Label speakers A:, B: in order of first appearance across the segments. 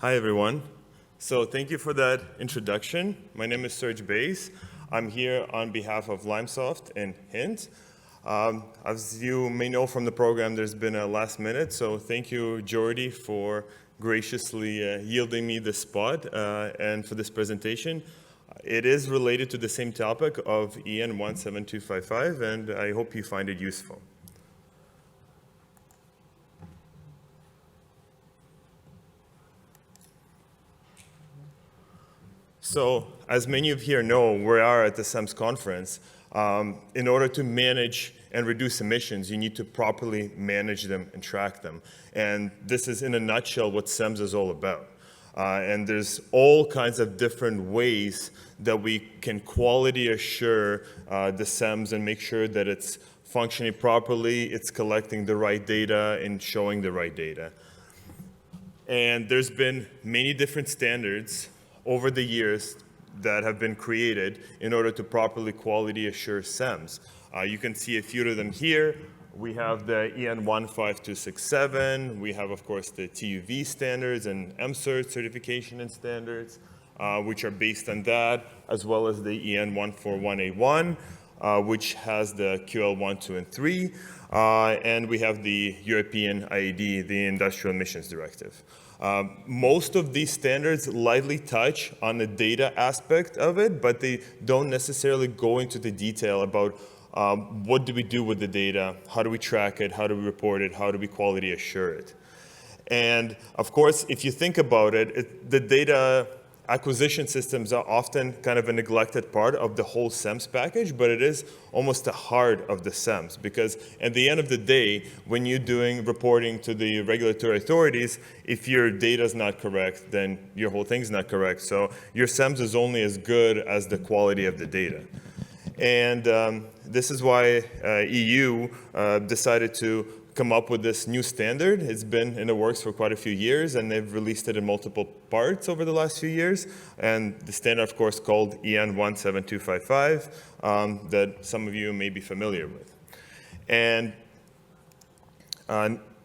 A: Hi, everyone. So thank you for that introduction. My name is Serge. I'm here on behalf of Limesoft and Hint. As you may know from the program, there's been a last minute, so thank you, Jordy, for graciously yielding me this spot and for this presentation. It is related to the same topic of EN 17255, and I hope you find it useful. So, as many of you here know, we are at the SEMS conference. In order to manage and reduce emissions, you need to properly manage them and track them. And this is, in a nutshell, what SEMS is all about. And there's all kinds of different ways that we can quality assure the SEMS and make sure that it's functioning properly, it's collecting the right data, and showing the right data. And there's been many different standards over the years that have been created in order to properly quality assure SEMS. You can see a few of them here. We have the EN 15267. We have, of course, the TÜV standards and MCERT certification and standards, which are based on that, as well as the EN 14181, which has the QL 1, 2, and 3. And we have the European IED, the Industrial Emissions Directive. Most of these standards lightly touch on the data aspect of it, but they don't necessarily go into the detail about what do we do with the data, how do we track it, how do we report it, how do we quality assure it. And of course, if you think about it, the data acquisition systems are often kind of a neglected part of the whole SEMS package, but it is almost the heart of the SEMS, because at the end of the day, when you're doing reporting to the regulatory authorities, if your data is not correct, then your whole thing's not correct. So your SEMS is only as good as the quality of the data. And this is why EU decided to come up with this new standard. It's been in the works for quite a few years, and they've released it in multiple parts over the last few years. And the standard, of course, called EN 17255, that some of you may be familiar with. And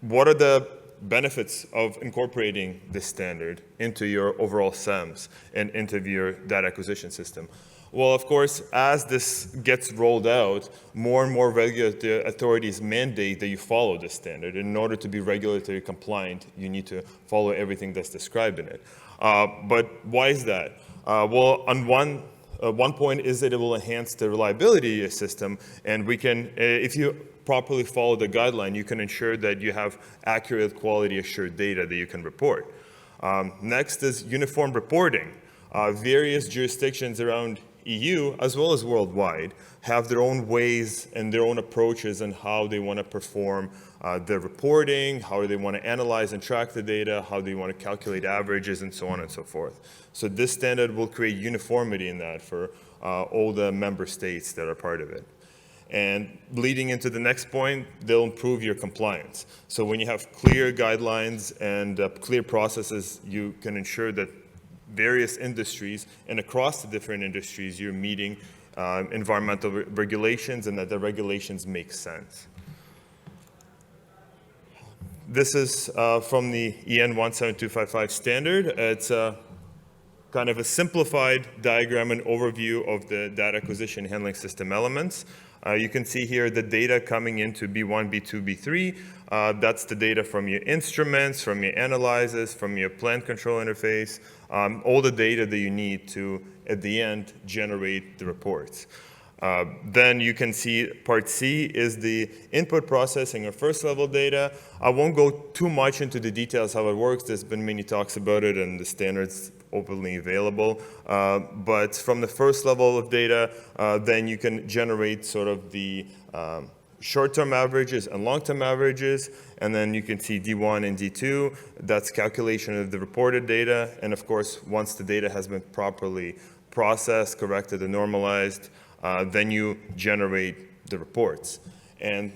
A: what are the benefits of incorporating this standard into your overall SEMS and into your data acquisition system? Well, of course, as this gets rolled out, more and more regulatory authorities mandate that you follow this standard. In order to be regulatory compliant, you need to follow everything that's described in it. But why is that? Well, on one point is that it will enhance the reliability of the system, and we can, if you properly follow the guideline, you can ensure that you have accurate, quality assured data that you can report. Next is uniform reporting. Various jurisdictions around EU, as well as worldwide, have their own ways and their own approaches on how they want to perform their reporting, how they want to analyze and track the data, how they want to calculate averages, and so on and so forth. So this standard will create uniformity in that for all the member states that are part of it. And leading into the next point, they'll improve your compliance. So when you have clear guidelines and clear processes, you can ensure that various industries and across the different industries, you're meeting environmental regulations and that the regulations make sense. This is from the EN 17255 standard. It's kind of a simplified diagram and overview of the data acquisition handling system elements. You can see here the data coming into B1, B2, B3. That's the data from your instruments, from your analyzers, from your plant control interface, all the data that you need to, at the end, generate the reports. Then you can see part C is the input processing or first level data. I won't go too much into the details how it works. There's been many talks about it and the standards openly available. But from the first level of data, then you can generate sort of the short-term averages and long-term averages. And then you can see D1 and D2. That's calculation of the reported data. And of course, once the data has been properly processed, corrected, and normalized, then you generate the reports. And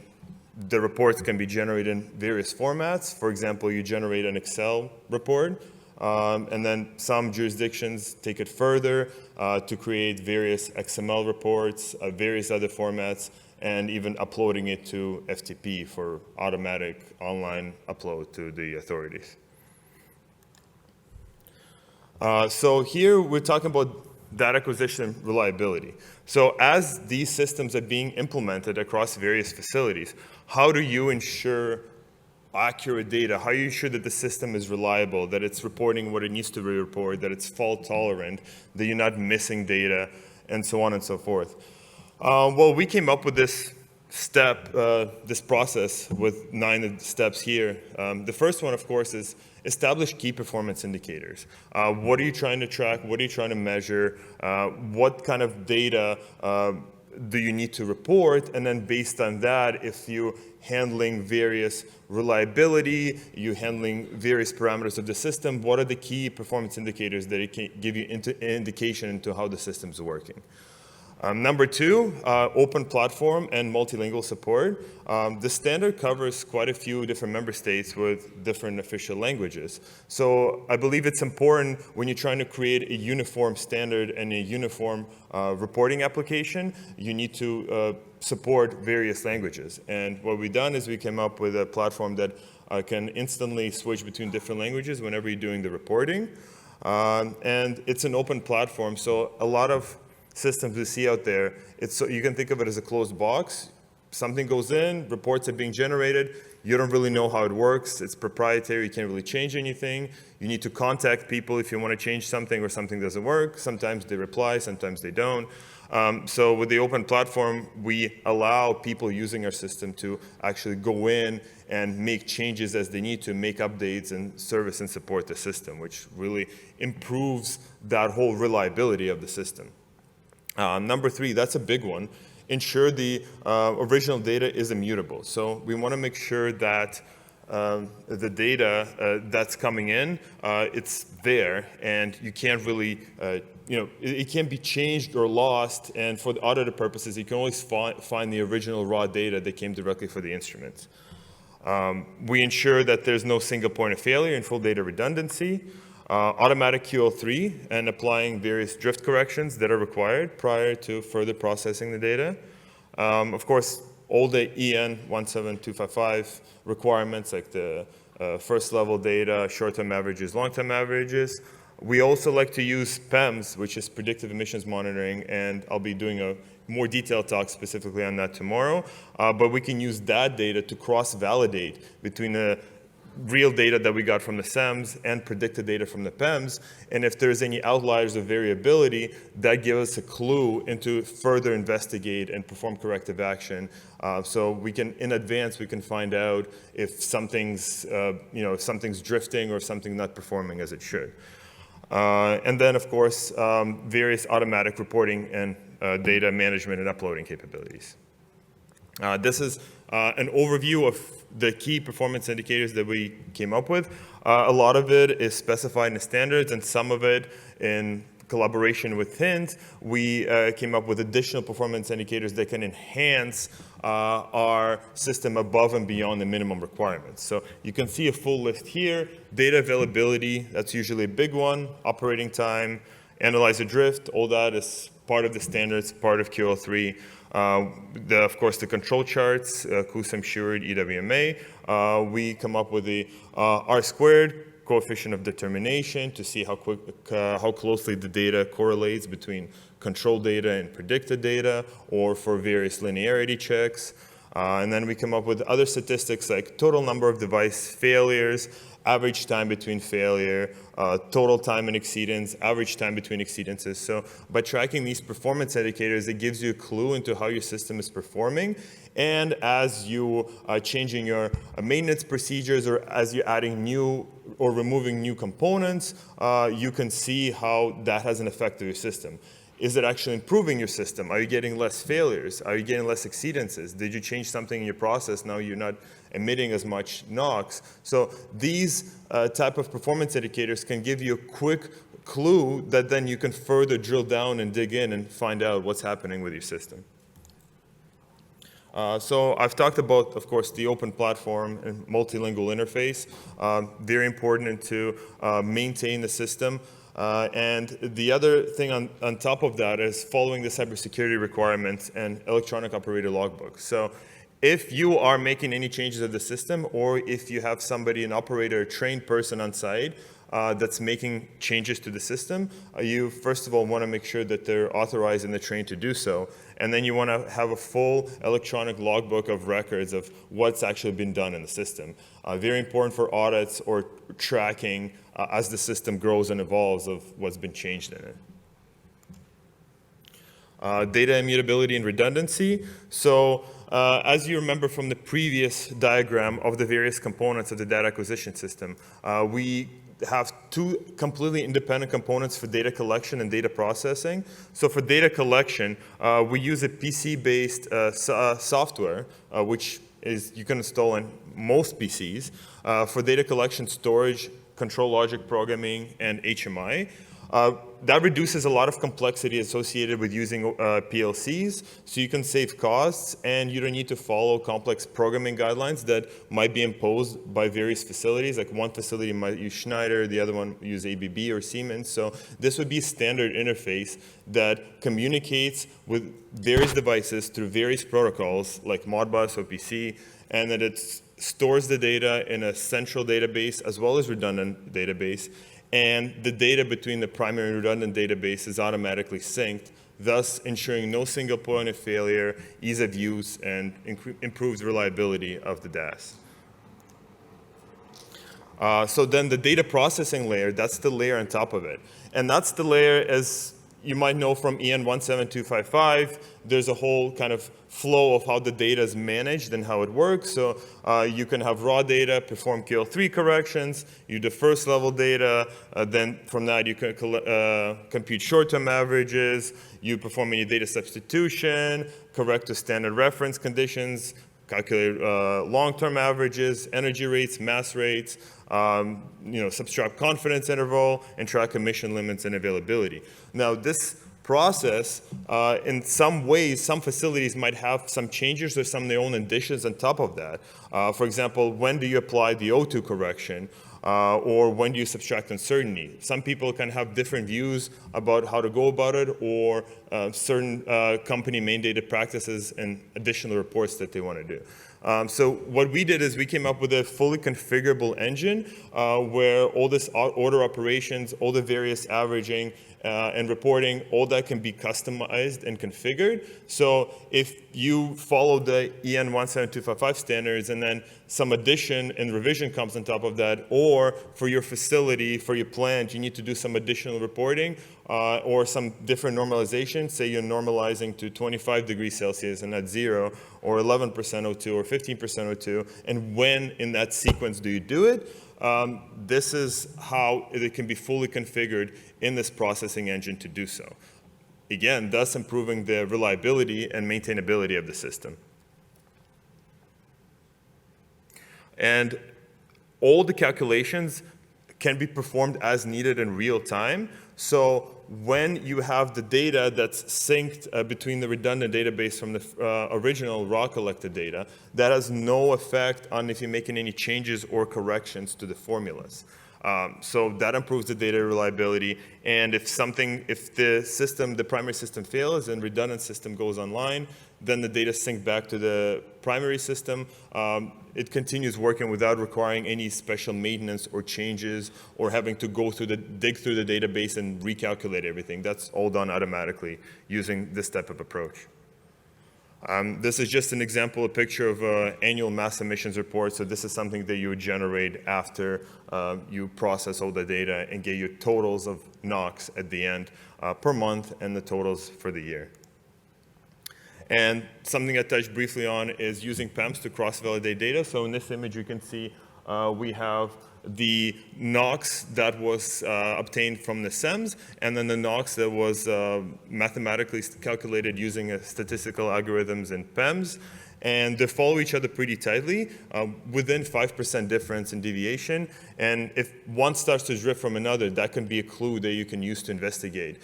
A: the reports can be generated in various formats. For example, you generate an Excel report, and then some jurisdictions take it further to create various XML reports, various other formats, and even uploading it to FTP for automatic online upload to the authorities. So here we're talking about data acquisition reliability. So as these systems are being implemented across various facilities, how do you ensure accurate data? How do you ensure that the system is reliable, that it's reporting what it needs to report, that it's fault tolerant, that you're not missing data, and so on and so forth? Well, we came up with this this process with 9 steps here. The first one, of course, is establish key performance indicators. What are you trying to track? What are you trying to measure? What kind of data do you need to report? And then based on that, if you're handling various reliability, you're handling various parameters of the system, what are the key performance indicators that it can give you indication into how the system's working? Number 2, open platform and multilingual support. The standard covers quite a few different member states with different official languages. So I believe it's important when you're trying to create a uniform standard and a uniform reporting application, you need to support various languages. And what we've done is we came up with a platform that can instantly switch between different languages whenever you're doing the reporting. And it's an open platform, so a lot of systems we see out there, you can think of it as a closed box. Something goes in, reports are being generated, you don't really know how it works, it's proprietary, you can't really change anything. You need to contact people if you want to change something or something doesn't work. Sometimes they reply, sometimes they don't. So with the open platform, we allow people using our system to actually go in and make changes as they need to, make updates and service and support the system, which really improves that whole reliability of the system. Number 3, that's a big one. Ensure the original data is immutable. So we want to make sure that the data that's coming in, it's there, and you can't really, it can't be changed or lost. And for the audited purposes, you can always find the original raw data that came directly for the instruments. We ensure that there's no single point of failure and full data redundancy. Automatic QL3 and applying various drift corrections that are required prior to further processing the data. Of course, all the EN 17255 requirements like the first level data, short-term averages, long-term averages. We also like to use PEMS, which is predictive emissions monitoring, and I'll be doing a more detailed talk specifically on that tomorrow. But we can use that data to cross-validate between the real data that we got from the SEMS and predicted data from the PEMS. And if there's any outliers of variability, that gives us a clue into further investigate and perform corrective action. So we can, in advance, we can find out if something's, if something's drifting or something not performing as it should. And then, of course, various automatic reporting and data management and uploading capabilities. This is an overview of the key performance indicators that we came up with. A lot of it is specified in the standards, and some of it in collaboration with Hint, we came up with additional performance indicators that can enhance our system above and beyond the minimum requirements. So you can see a full list here. Data availability, that's usually a big one. Operating time, analyzer drift, all that is part of the standards, part of QL3. Of course, the control charts, CUSUM Assured, EWMA. We come up with the R-squared, coefficient of determination, to see how closely the data correlates between control data and predicted data, or for various linearity checks. And then we come up with other statistics like total number of device failures, average time between failure, total time in exceedance, average time between exceedances. So by tracking these performance indicators, it gives you a clue into how your system is performing. And as you are changing your maintenance procedures, or as you're adding new or removing new components, you can see how that has an effect on your system. Is it actually improving your system? Are you getting less failures? Are you getting less exceedances? Did you change something in your process? Now you're not emitting as much NOx. So these type of performance indicators can give you a quick clue that then you can further drill down and dig in and find out what's happening with your system. So I've talked about, of course, the open platform and multilingual interface. Very important to maintain the system. And the other thing on top of that is following the cybersecurity requirements and electronic operator logbook. So if you are making any changes of the system, or if you have somebody, an operator, a trained person on site, that's making changes to the system, you first of all want to make sure that they're authorized and they're trained to do so. And then you want to have a full electronic logbook of records of what's actually been done in the system. Very important for audits or tracking as the system grows and evolves of what's been changed in it. Data immutability and redundancy. So as you remember from the previous diagram of the various components of the data acquisition system, we have two completely independent components for data collection and data processing. So for data collection, we use a PC-based software, which you can install on most PCs, for data collection, storage, control logic programming, and HMI. That reduces a lot of complexity associated with using PLCs, so you can save costs and you don't need to follow complex programming guidelines that might be imposed by various facilities. Like one facility might use Schneider, the other one use ABB or Siemens. So this would be a standard interface that communicates with various devices through various protocols like Modbus or PC, and that it stores the data in a central database as well as redundant database. And the data between the primary and redundant database is automatically synced, thus ensuring no single point of failure, ease of use, and improves reliability of the DAS. So then the data processing layer, that's the layer on top of it. And that's the layer, as you might know from EN 17255, there's a whole kind of flow of how the data is managed and how it works. So you can have raw data, perform QL3 corrections, you do first level data, then from that you can compute short-term averages, you perform any data substitution, correct to standard reference conditions, calculate long-term averages, energy rates, mass rates, subtract confidence interval, and track emission limits and availability. Now, this process, in some ways, some facilities might have some changes or some of their own additions on top of that. For example, when do you apply the O2 correction? Or when do you subtract uncertainty? Some people can have different views about how to go about it, or certain company mandated practices and additional reports that they want to do. So what we did is we came up with a fully configurable engine where all this order operations, all the various averaging and reporting, all that can be customized and configured. So if you follow the EN 17255 standards and then some addition and revision comes on top of that, or for your facility, for your plant, you need to do some additional reporting or some different normalization, say you're normalizing to 25 degrees Celsius and not 0, or 11% O2 or 15% O2, and when in that sequence do you do it? This is how it can be fully configured in this processing engine to do so. Again, thus improving the reliability and maintainability of the system. And all the calculations can be performed as needed in real time. So when you have the data that's synced between the redundant database from the original raw collected data, that has no effect on if you're making any changes or corrections to the formulas. So that improves the data reliability. And if the primary system fails and redundant system goes online, then the data sync back to the primary system. It continues working without requiring any special maintenance or changes or having to dig through the database and recalculate everything. That's all done automatically using this type of approach. This is just an example, a picture of an annual mass emissions report. So this is something that you would generate after you process all the data and get your totals of NOx at the end per month and the totals for the year. And something I touched briefly on is using PEMS to cross-validate data. So in this image, you can see we have the NOx that was obtained from the SEMS, and then the NOx that was mathematically calculated using statistical algorithms in PEMS. And they follow each other pretty tightly, within 5% difference in deviation. And if one starts to drift from another, that can be a clue that you can use to investigate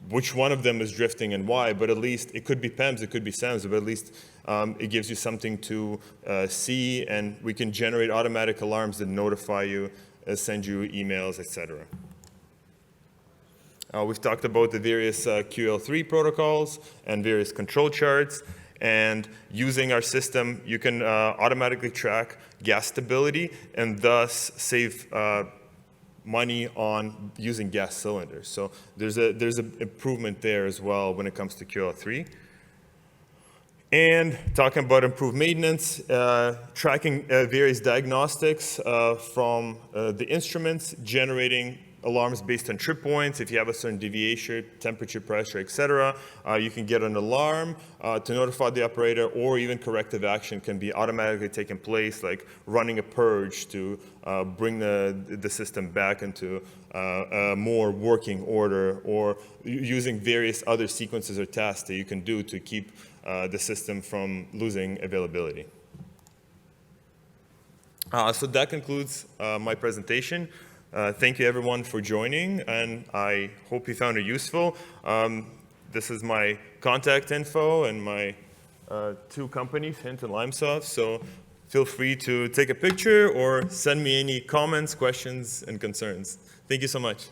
A: which one of them is drifting and why, but at least it could be PEMS, it could be SEMS, but at least it gives you something to see, and we can generate automatic alarms that notify you, send you emails, etc. We've talked about the various QL3 protocols and various control charts, and using our system, you can automatically track gas stability and thus save money on using gas cylinders. So there's an improvement there as well when it comes to QL3. And talking about improved maintenance, tracking various diagnostics from the instruments, generating alarms based on trip points. If you have a certain deviation, temperature, pressure, etc., you can get an alarm to notify the operator, or even corrective action can be automatically taking place, like running a purge to bring the system back into a more working order, or using various other sequences or tasks that you can do to keep the system from losing availability. So that concludes my presentation. Thank you everyone for joining, and I hope you found it useful. This is my contact info and my 2 companies, Hint and Limesoft, so feel free to take a picture or send me any comments, questions, and concerns. Thank you so much.